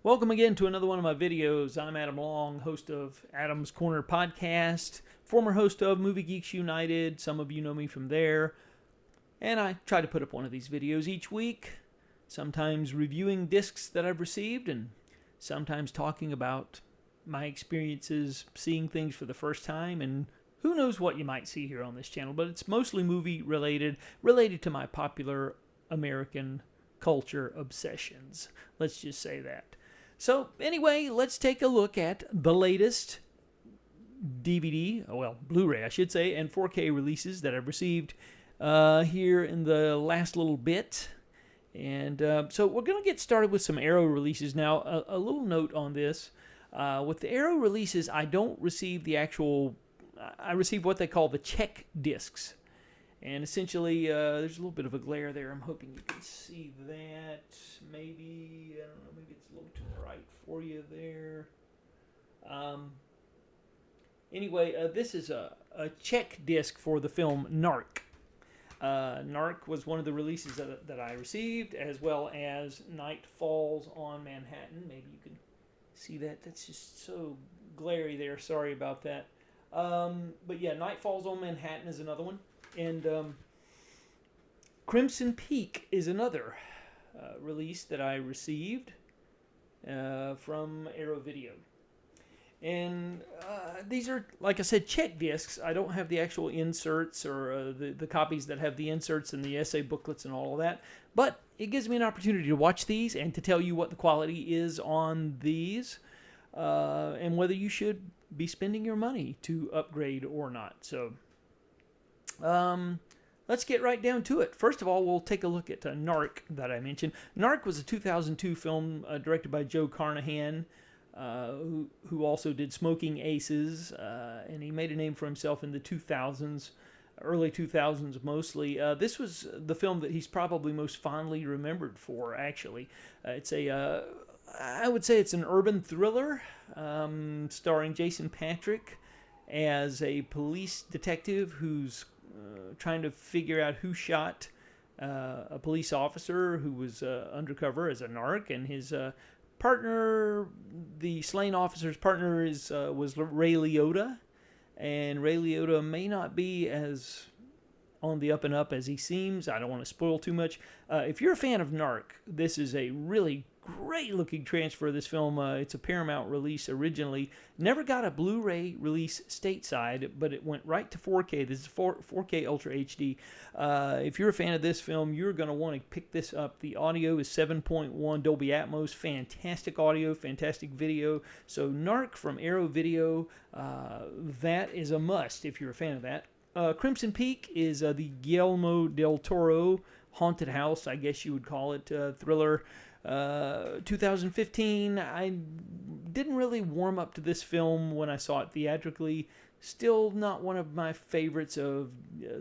Welcome again to another one of my videos. I'm Adam Long, host of Adam's Corner Podcast, former host of Movie Geeks United. Some of you know me from there. And I try to put up one of these videos each week, sometimes reviewing discs that I've received and sometimes talking about my experiences seeing things for the first time, and who knows what you might see here on this channel, but it's mostly movie related to my popular American culture obsessions. Let's just say that. So anyway, let's take a look at the latest DVD, Blu Ray I should say, and 4K releases that I've received here in the last little bit. And so we're going to get started with some Arrow releases now. A little note on this. With the Arrow releases, I don't receive the actual, I receive what they call the check discs. And essentially, there's a little bit of a glare there. I'm hoping you can see that. Maybe, I don't know, maybe it's a little too bright for you there. Anyway, this is a check disc for the film Narc. Narc was one of the releases that I received, as well as Night Falls on Manhattan. Maybe you can see that. That's just so glary there. Sorry about that. But yeah, Night Falls on Manhattan is another one. And Crimson Peak is another release that I received from Arrow Video. And these are, like I said, check discs. I don't have the actual inserts or the copies that have the inserts and the essay booklets and all of that. But it gives me an opportunity to watch these and to tell you what the quality is on these and whether you should be spending your money to upgrade or not. So let's get right down to it. First of all, we'll take a look at Narc that I mentioned. Narc was a 2002 film directed by Joe Carnahan, who also did Smoking Aces, and he made a name for himself in the 2000s, early 2000s mostly. This was the film that he's probably most fondly remembered for, actually. It's I would say it's an urban thriller, starring Jason Patric as a police detective who's trying to figure out who shot a police officer who was undercover as a narc, and his partner, the slain officer's partner, was Ray Liotta, and Ray Liotta may not be as on the up and up as he seems. I don't want to spoil too much. If you're a fan of Narc, this is a really great looking transfer of this film. It's a Paramount release originally. Never got a Blu Ray release stateside, but it went right to 4K. This is 4K Ultra HD. If you're a fan of this film, you're going to want to pick this up. The audio is 7.1 Dolby Atmos. Fantastic audio, fantastic video. So Narc from Arrow Video, that is a must if you're a fan of that. Crimson Peak is the Guillermo del Toro haunted house, I guess you would call it, thriller. 2015, I didn't really warm up to this film when I saw it theatrically. Still not one of my favorites of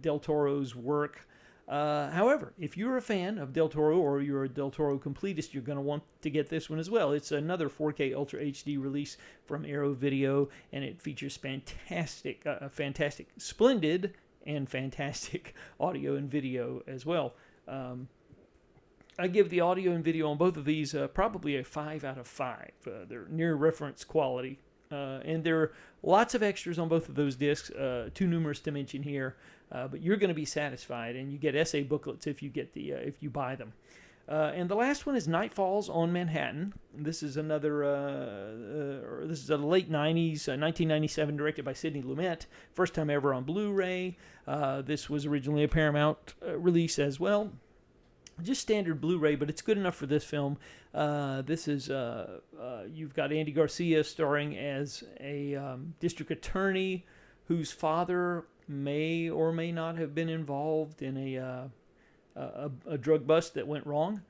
Del Toro's work. However, if you're a fan of Del Toro or you're a Del Toro completist, you're going to want to get this one as well. It's another 4K Ultra HD release from Arrow Video, and it features splendid and fantastic audio and video as well. I give the audio and video on both of these probably a 5 out of 5. They're near reference quality. And there are lots of extras on both of those discs, too numerous to mention here. But you're going to be satisfied, and you get essay booklets if you get if you buy them. And the last one is Night Falls on Manhattan. This is another. This is a late '90s, 1997, directed by Sidney Lumet. First time ever on Blu Ray. This was originally a Paramount release as well. Just standard Blu Ray, but it's good enough for this film. This is you've got Andy Garcia starring as a district attorney whose father may or may not have been involved in a drug bust that went wrong.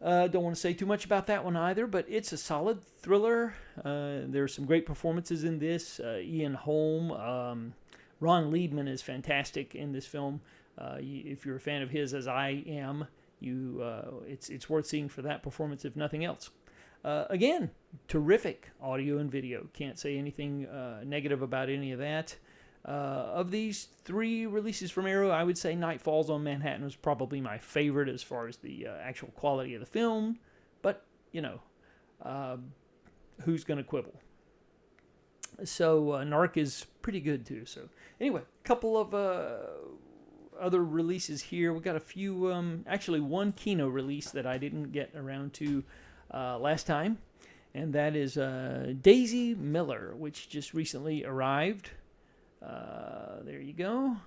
Don't want to say too much about that one either, but it's a solid thriller. There's some great performances in this. Ian Holm, Ron Leibman is fantastic in this film. If you're a fan of his, as I am, it's worth seeing for that performance, if nothing else. Again, terrific audio and video. Can't say anything negative about any of that. Of these three releases from Arrow, I would say Night Falls on Manhattan was probably my favorite as far as the actual quality of the film. But, you know, who's going to quibble? So Narc is pretty good too. So anyway, a couple of other releases here. We got a few, actually one Kino release that I didn't get around to last time, and that is Daisy Miller, which just recently arrived. There you go.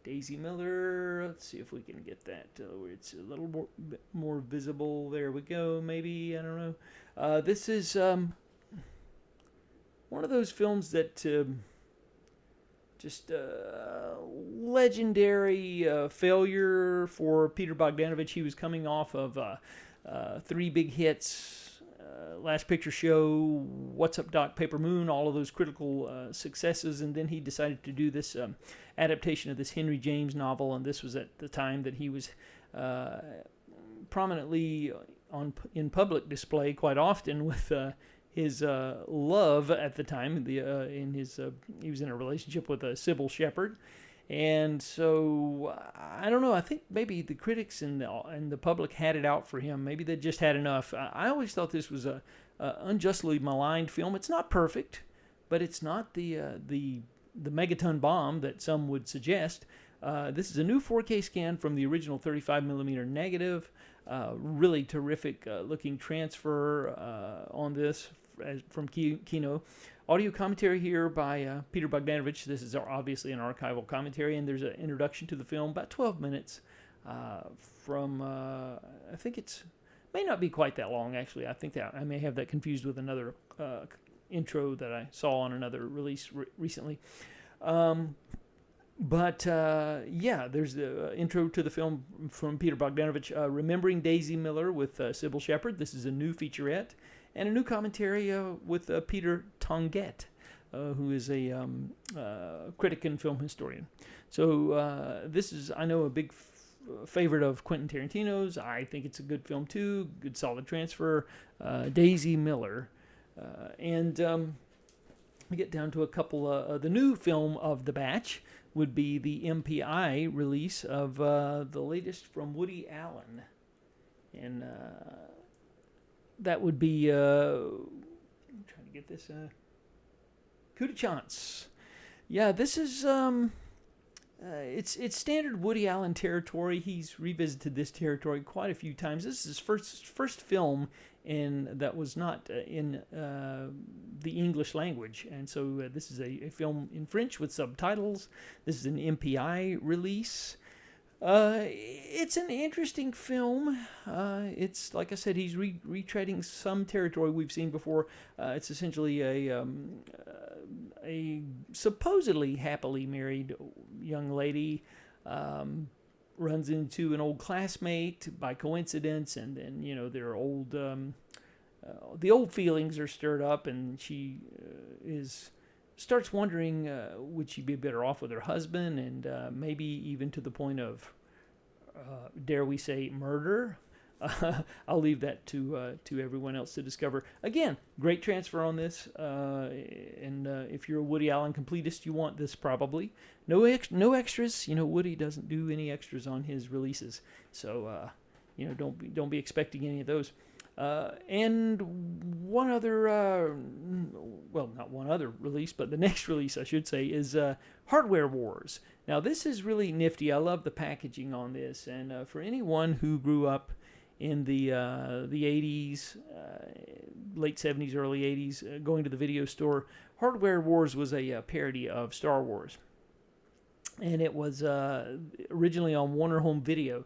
Daisy Miller. Let's see if we can get that where it's a little more visible. There we go. Maybe, I don't know. This is one of those films that just legendary failure for Peter Bogdanovich. He was coming off of 3 big hits. Last Picture Show, What's Up Doc, Paper Moon, all of those critical successes, and then he decided to do this adaptation of this Henry James novel, and this was at the time that he was prominently in public display quite often with his love at the time. He was in a relationship with Sybil Shepherd. And so, I don't know, I think maybe the critics and the public had it out for him. Maybe they just had enough. I always thought this was a unjustly maligned film. It's not perfect, but it's not the megaton bomb that some would suggest. This is a new 4K scan from the original 35mm negative. Really terrific looking transfer on this from Kino. Audio commentary here by Peter Bogdanovich. This is obviously an archival commentary, and there's an introduction to the film, about 12 minutes from, I think may not be quite that long, actually. I think that I may have that confused with another intro that I saw on another release recently. But there's the intro to the film from Peter Bogdanovich, Remembering Daisy Miller with Sybil Shepherd. This is a new featurette. And a new commentary with Peter Tonguet, who is a critic and film historian. So this is, I know, a big favorite of Quentin Tarantino's. I think it's a good film too. Good solid transfer. Daisy Miller. And we get down to a couple the new film of the batch would be the MPI release of the latest from Woody Allen. And that would be, I'm trying to get this, Coup de Chance. Yeah, this is, it's standard Woody Allen territory. He's revisited this territory quite a few times. This is his first film that was not in the English language. And so this is a film in French with subtitles. This is an MPI release. It's an interesting film. It's, like I said, he's retreading some territory we've seen before. It's essentially a supposedly happily married young lady runs into an old classmate by coincidence, and then their old the old feelings are stirred up, and she starts wondering, would she be better off with her husband, and maybe even to the point of, dare we say, murder. I'll leave that to everyone else to discover. Again, great transfer on this, and if you're a Woody Allen completist, you want this probably. No extras. Woody doesn't do any extras on his releases, so don't be expecting any of those. And one other, not one other release, but the next release, I should say, is Hardware Wars. Now, this is really nifty. I love the packaging on this, and for anyone who grew up in the 80s, late 70s, early 80s, going to the video store, Hardware Wars was a parody of Star Wars. And it was originally on Warner Home Video.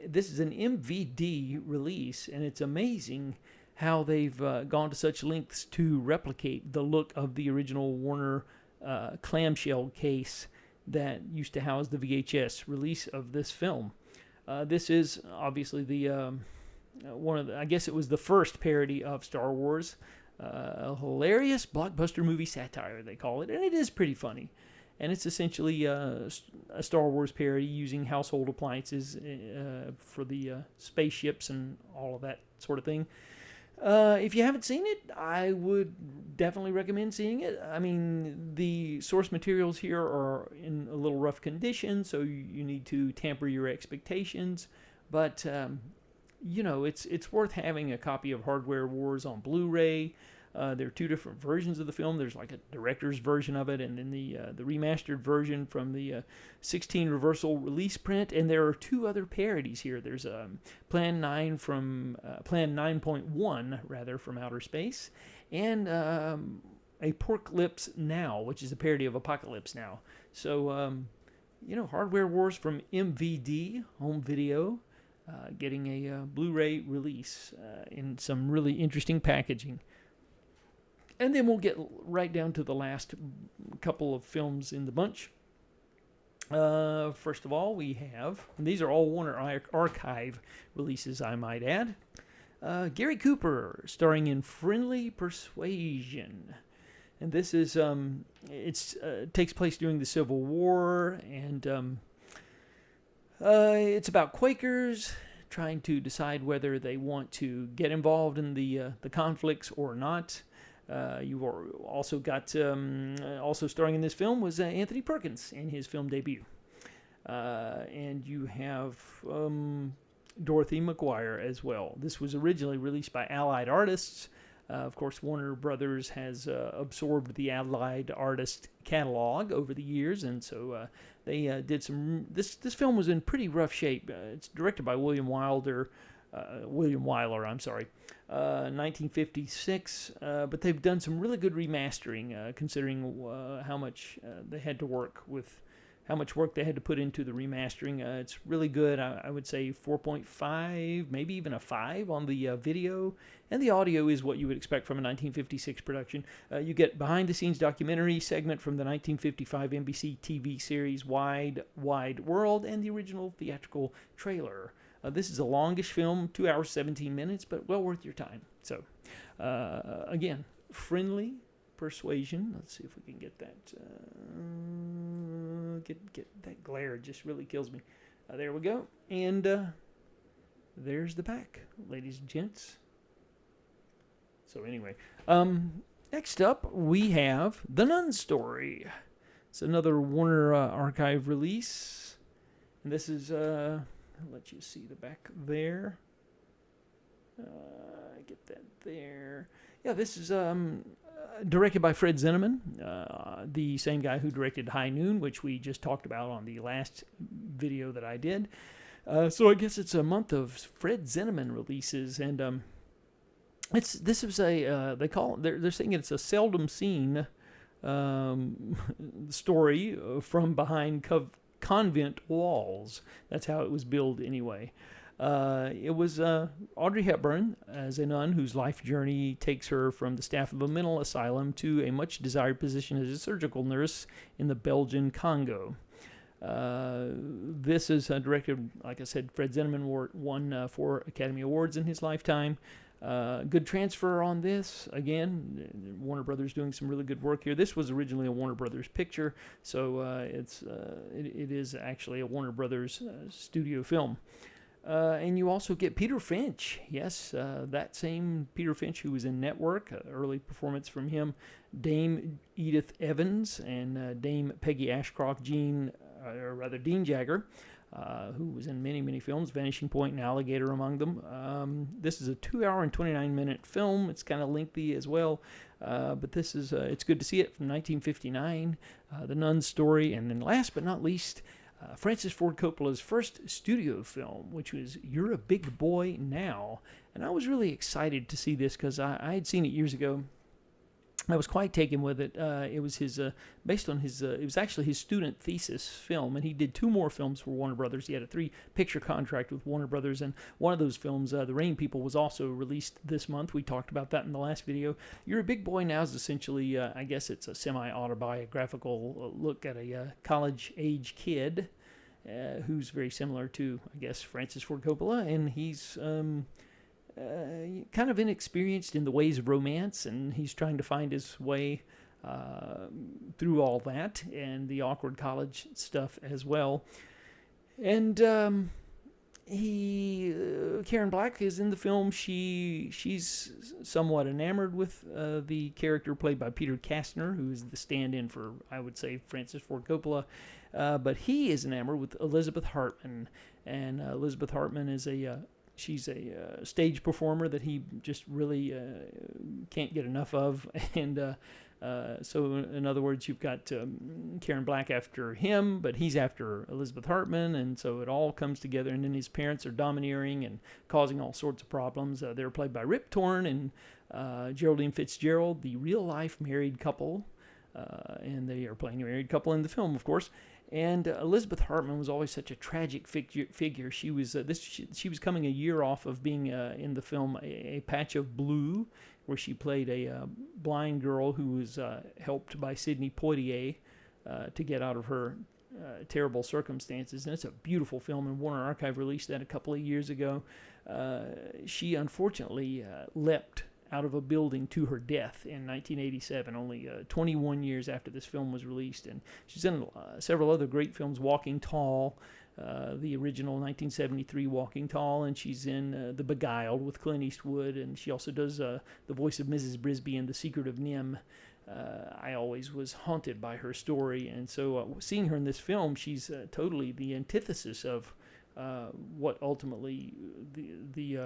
This is an MVD release, and it's amazing how they've gone to such lengths to replicate the look of the original Warner clamshell case that used to house the VHS release of this film. This is obviously the I guess it was the first parody of Star Wars. A hilarious blockbuster movie satire, they call it, and it is pretty funny. And it's essentially a Star Wars parody using household appliances for the spaceships and all of that sort of thing. If you haven't seen it, I would definitely recommend seeing it. I mean, the source materials here are in a little rough condition, so you need to tamper your expectations. But it's worth having a copy of Hardware Wars on Blu Ray. There are two different versions of the film. There's like a director's version of it, and then the remastered version from the 16 reversal release print. And there are two other parodies here. There's Plan 9.1 rather from Outer Space, and Apocalypse Now, which is a parody of Apocalypse Now. So Hardware Wars from MVD Home Video, getting a Blu-ray release in some really interesting packaging. And then we'll get right down to the last couple of films in the bunch. First of all, we have, and these are all Warner Archive releases, I might add. Gary Cooper, starring in Friendly Persuasion. And this is, takes place during the Civil War, and it's about Quakers trying to decide whether they want to get involved in the conflicts or not. You've also got, also starring in this film was Anthony Perkins in his film debut. And you have Dorothy McGuire as well. This was originally released by Allied Artists. Of course, Warner Brothers has absorbed the Allied Artist catalog over the years, and so they did some. This film was in pretty rough shape. It's directed by William Wyler, 1956. But they've done some really good remastering, considering how much they had to work with. How much work they had to put into the remastering. It's really good. I would say 4.5, maybe even a 5 on the video. And the audio is what you would expect from a 1956 production. You get behind-the-scenes documentary segment from the 1955 NBC TV series Wide World and the original theatrical trailer. This is a longish film, 2 hours, 17 minutes, but well worth your time. So, again, Friendly Persuasion. Let's see if we can get that. Get that glare. It just really kills me. There we go. And there's the pack, ladies and gents. So anyway, next up we have The Nun Story. It's another Warner Archive release. And this is, I'll let you see the back there. Get that there. Yeah, this is directed by Fred Zinnemann, the same guy who directed High Noon, which we just talked about on the last video that I did. So I guess it's a month of Fred Zinnemann releases, and they're saying it's a seldom seen story from behind convent walls. That's how it was billed anyway. It was Audrey Hepburn as a nun whose life journey takes her from the staff of a mental asylum to a much desired position as a surgical nurse in the Belgian Congo. This is directed, like I said, Fred Zinnemann won 4 Academy Awards in his lifetime. Good transfer on this. Again, Warner Brothers doing some really good work here. This was originally a Warner Brothers picture, so it is actually a Warner Brothers studio film. And you also get Peter Finch. Yes, that same Peter Finch who was in Network. Early performance from him. Dame Edith Evans and Dame Peggy Ashcroft, Dean Jagger, who was in many, many films, Vanishing Point and Alligator among them. This is a 2 hour and 29-minute film. It's kind of lengthy as well, but this is it's good to see it from 1959, The Nun Story, and then last but not least, Francis Ford Coppola's first studio film, which was You're a Big Boy Now. And I was really excited to see this because I had seen it years ago. I was quite taken with it. It was his based on his. It was actually his student thesis film, and he did 2 more films for Warner Brothers. He had a 3-picture contract with Warner Brothers, and one of those films, The Rain People, was also released this month. We talked about that in the last video. You're a Big Boy Now is essentially, I guess it's a semi-autobiographical look at a college-age kid who's very similar to, I guess, Francis Ford Coppola, and he's kind of inexperienced in the ways of romance, and he's trying to find his way through all that and the awkward college stuff as well. And Karen Black is in the film. She's somewhat enamored with the character played by Peter Kastner, who is the stand-in for, I would say, Francis Ford Coppola. But he is enamored with Elizabeth Hartman, and Elizabeth Hartman is a she's a stage performer that he just really can't get enough of. And so, in other words, you've got Karen Black after him, but he's after Elizabeth Hartman, and so it all comes together. And then his parents are domineering and causing all sorts of problems. They're played by Rip Torn and Geraldine Fitzgerald, the real-life married couple, and they are playing a married couple in the film, of course. And Elizabeth Hartman was always such a tragic figure. She was she was coming a year off of being in the film a Patch of Blue, where she played a blind girl who was helped by Sidney Poitier to get out of her terrible circumstances. And it's a beautiful film, and Warner Archive released that a couple of years ago. She unfortunately leapt out of a building to her death in 1987, only 21 years after this film was released. And she's in several other great films, Walking Tall, the original 1973 Walking Tall, and she's in The Beguiled with Clint Eastwood, and she also does the voice of Mrs. Brisby in The Secret of Nim. I always was haunted by her story, and so seeing her in this film, she's totally the antithesis of what ultimately the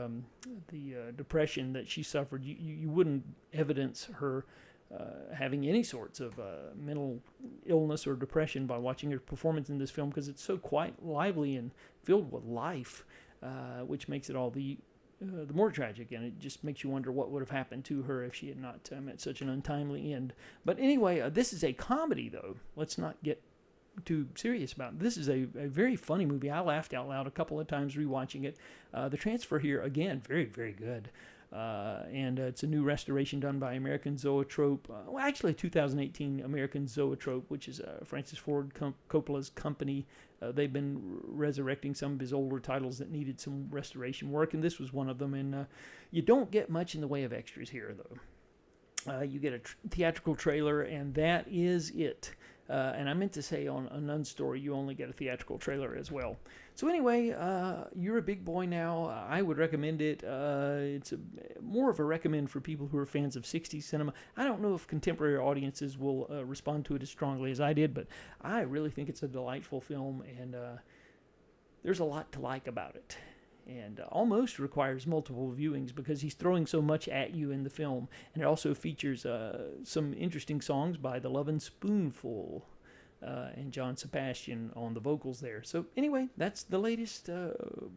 depression that she suffered. You wouldn't evidence her having any sorts of mental illness or depression by watching her performance in this film, because it's so quite lively and filled with life, which makes it all the more tragic, and it just makes you wonder what would have happened to her if she had not met such an untimely end. But anyway, this is a comedy, though. Let's not get too serious about it. This is a very funny movie. I laughed out loud a couple of times rewatching it. The transfer here, again, very, very good. And it's a new restoration done by American Zoetrope. Well, actually, 2018 American Zoetrope, which is Francis Ford Coppola's company. They've been resurrecting some of his older titles that needed some restoration work, and this was one of them. And you don't get much in the way of extras here, though. You get a theatrical trailer, and that is it. And I meant to say on a Nun Story, you only get a theatrical trailer as well. So anyway, you're a big boy now. I would recommend it. It's more of a recommend for people who are fans of 60s cinema. I don't know if contemporary audiences will respond to it as strongly as I did, but I really think it's a delightful film, and there's a lot to like about it. And almost requires multiple viewings because he's throwing so much at you in the film. And it also features some interesting songs by the Lovin' Spoonful and John Sebastian on the vocals there. So anyway, that's the latest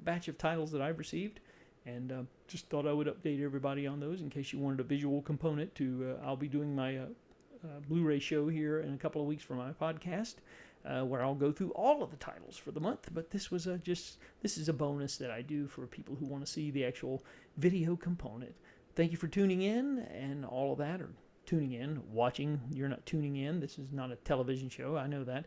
batch of titles that I've received. And just thought I would update everybody on those in case you wanted a visual component to... I'll be doing my Blu Ray show here in a couple of weeks for my podcast. Where I'll go through all of the titles for the month, but this was this is a bonus that I do for people who want to see the actual video component. Thank you for tuning in and all of that, or tuning in, watching. You're not tuning in. This is not a television show. I know that.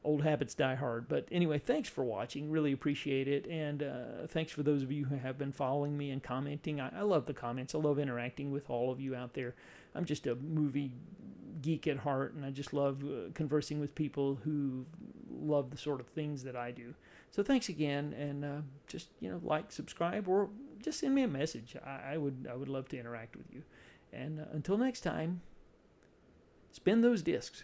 Old habits die hard. But anyway, thanks for watching. Really appreciate it. And thanks for those of you who have been following me and commenting. I love the comments. I love interacting with all of you out there. I'm just a movie geek at heart, and I just love conversing with people who love the sort of things that I do. So thanks again, and just like, subscribe, or just send me a message. I would love to interact with you. And until next time, spin those discs.